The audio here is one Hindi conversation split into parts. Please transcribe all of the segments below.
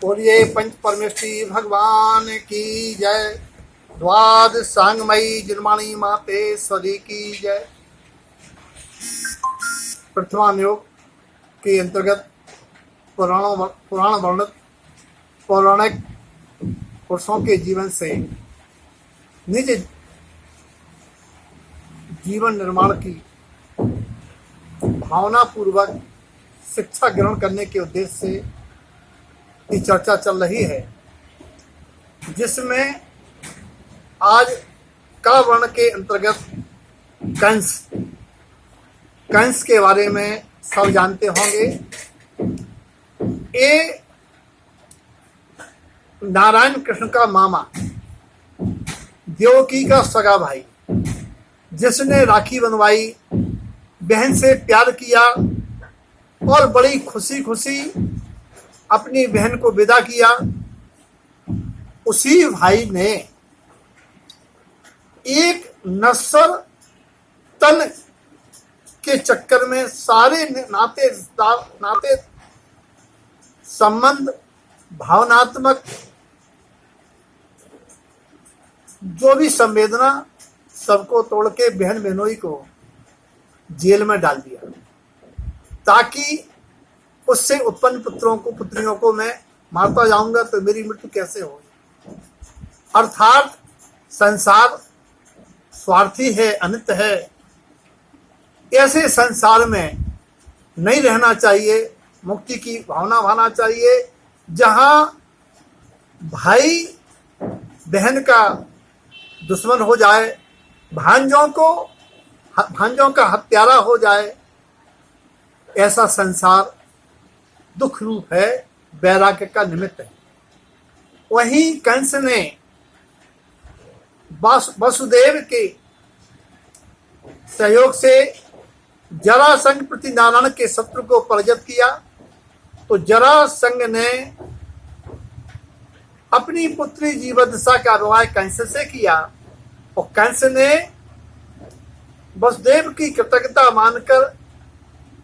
बोलिए पंच परमेष्ठी भगवान की जय। द्वादश सांगमयी जिनमाणी माते स्वरी की जय। प्रथमान योग के अंतर्गत पुराण वर्णित पौराणिक पुरुषों के जीवन से निज जीवन निर्माण की भावना पूर्वक शिक्षा ग्रहण करने के उद्देश्य से ये चर्चा चल रही है, जिसमें आज क वर्ण के अंतर्गत कंस के बारे में सब जानते होंगे। ये नारायण कृष्ण का मामा, देवकी का सगा भाई, जिसने राखी बंधवाई, बहन से प्यार किया और बड़ी खुशी खुशी अपनी बहन को विदा किया। उसी भाई ने एक नस्ल तन के चक्कर में सारे नाते संबंध, भावनात्मक जो भी संवेदना, सबको तोड़ के बहन बहनोई को जेल में डाल दिया, ताकि उससे उत्पन्न पुत्रियों को मैं मारता जाऊंगा तो मेरी मृत्यु कैसे होगी। अर्थात संसार स्वार्थी है, अनित्य है। ऐसे संसार में नहीं रहना चाहिए, मुक्ति की भावना भाना चाहिए, जहां भाई बहन का दुश्मन हो जाए, भांजों का हत्यारा हो जाए। ऐसा संसार दुख रूप है, वैराग्य का निमित्त है। वहीं कंस ने वसुदेव के सहयोग से जरासंध प्रति नारायण के शत्रु को पराजित किया। तो जरासंध ने अपनी पुत्री जीवदशा का विवाह कंस से किया और कंस ने वसुदेव की कृतज्ञता मानकर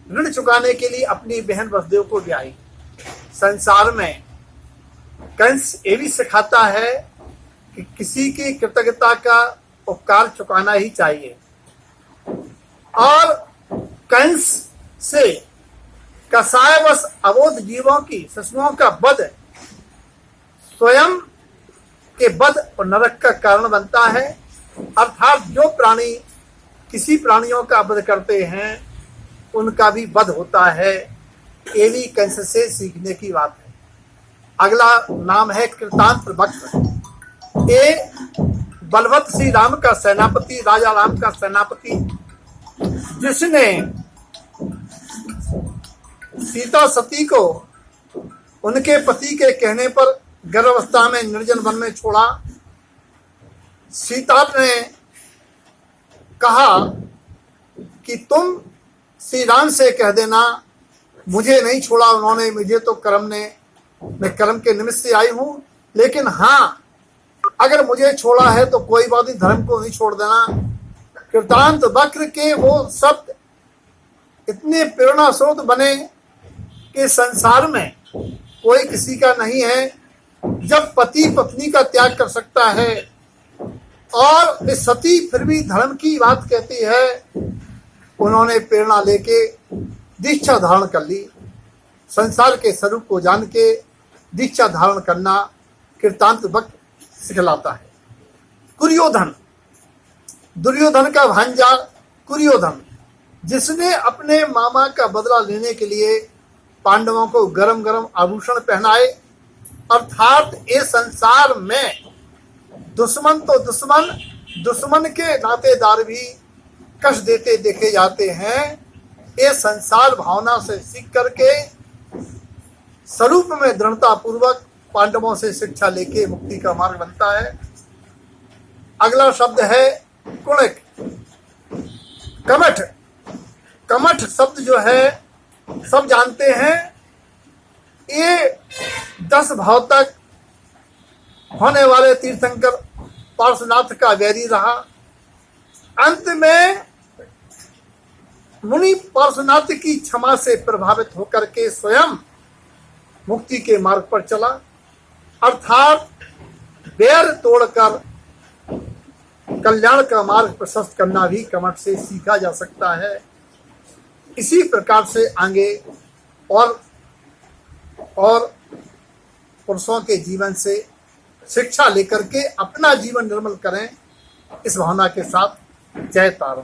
ऋण चुकाने के लिए अपनी बहन वसुदेव को ब्याही। संसार में कंस ये भी सिखाता है कि किसी की कृतज्ञता का उपकार चुकाना ही चाहिए। और कंस से कसायवश अबोध जीवों की, शिशुओं का वध स्वयं के वध और नरक का कारण बनता है। अर्थात जो प्राणी किसी प्राणियों का वध करते हैं, उनका भी वध होता है। ये भी कंस से सीखने की बात है। अगला नाम है कृतांत वक्र। ये बलवंत श्री राम का सेनापति, राजा राम का सेनापति, जिसने सीता सती को उनके पति के कहने पर गर्भावस्था में निर्जन वन में छोड़ा। सीता ने कहा कि तुम श्री राम से कह देना मुझे नहीं छोड़ा उन्होंने, मुझे तो मैं कर्म के निमित्त से आई हूं, लेकिन हाँ, अगर मुझे छोड़ा है तो कोई बात नहीं, धर्म को नहीं छोड़ देना। कृतांत वक्र के वो शब्द इतने प्रेरणा स्रोत बने कि संसार में कोई किसी का नहीं है जब पति पत्नी का त्याग कर सकता है। और सती फिर भी धर्म की बात कहती है। उन्होंने प्रेरणा लेके दीक्षा धारण कर ली। संसार के स्वरूप को जान के दीक्षा धारण करना कृतांत वक्र सिखलाता है। दुर्योधन का भांजा कुर्योधन, जिसने अपने मामा का बदला लेने के लिए पांडवों को गरम गरम आभूषण पहनाए। अर्थात ये संसार में दुश्मन तो दुश्मन के नातेदार भी कष्ट देते देखे जाते हैं। ये संसार भावना से सीख करके स्वरूप में दृढ़ता पूर्वक पांडवों से शिक्षा लेके मुक्ति का मार्ग बनता है। अगला शब्द है कुणिक। कमठ शब्द जो है सब जानते हैं। ये 10 भाव तक होने वाले तीर्थंकर पार्श्वनाथ का वैरी रहा। अंत में मुनि पार्श्वनाथ की क्षमा से प्रभावित होकर के स्वयं मुक्ति के मार्ग पर चला, अर्थात बैर तोड़कर कल्याण का मार्ग प्रशस्त करना भी कमठ से सीखा जा सकता है। इसी प्रकार से आगे और पुरुषों के जीवन से शिक्षा लेकर के अपना जीवन निर्मल करें, इस भावना के साथ जय तारण।